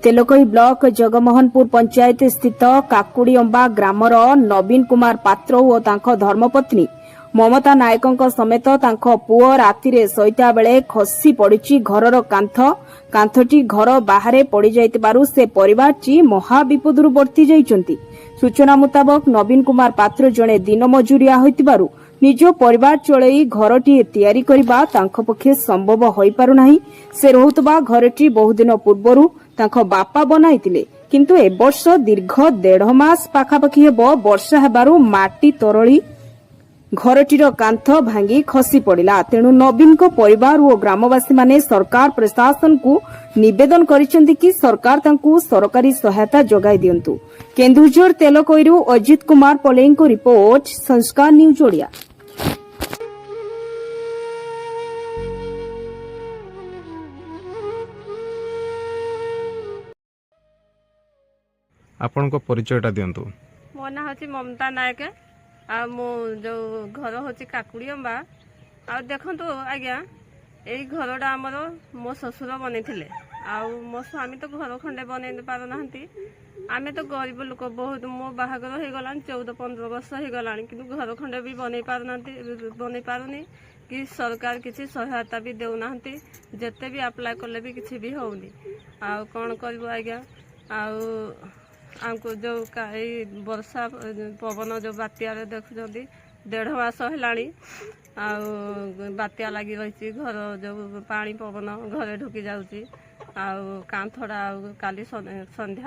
तेलकोई block जगमोहनपुर panchayat स्थित काकुड़ीअंबा grammar नवीन कुमार पात्र और तांको धर्मपत्नी ममता नायकों समेत तांको पुओ राति शोइता बेले खसी पड़ी घरर कांथटी घर बाहर पड़ जाइतिबारु से परिवारटी महाविपदरु बर्ती जाइछन्ति। सूचना मुताबक नवीन कुमार पात्र जड़े दिन मजुरिया होइतिबारु निज परिवार चलई घरटी तैयारी करबा तांको पक्षे संभव होई पारु नाही। से रहुतबा घरटी बहुदिन पूर्वरु तांको बापा बनाइतिले, किंतु ए वर्ष दीर्घ 1.5 मास पाखापाखि हेबो वर्षा हेबारु माटी तरळी घरटीर कांथ भांगी खसी पड़िला। तेणु नवीन को परिवार और ग्रामवासी माने सरकार प्रशासन को निवेदन करिसेंति कि सरकार तांकु सरकारी सहायता जोगाई दियंतु। केन्दुझर तेलकोईरु अजित कुमार पलेई को रिपोर्ट, संस्कार न्यूज ओडिया। आपण को परिचयटा दियंतु। मो ना हची ममता नायक आ मो जो घर हची काकुड़ीअंबा आ देखंतु आज्ञा एई घरटा हमर मो ससुर बनेथिले आ मो स्वामी तो घर खंडे बनै पार नाहंती। आमे तो गरीब लोक बहुत मो बाहागर हो गलान 14-15 वर्ष हो गलान, किंतु घर खंडे भी बनै पार नाहंती, बनै पारुनी कि सरकार किसी सहायता भी देउ नाहंती। जेते भी अप्लाई करले भी किसी भी होउनी। आ कोन करबो आज्ञा आ आमको जो वर्षा पवन जो बात्या देखुं 1.5 मास है बात्या लगी रही घर जो पानी पवन घरे ढुकी जाऊँगी। कांथड़ा काली संध्या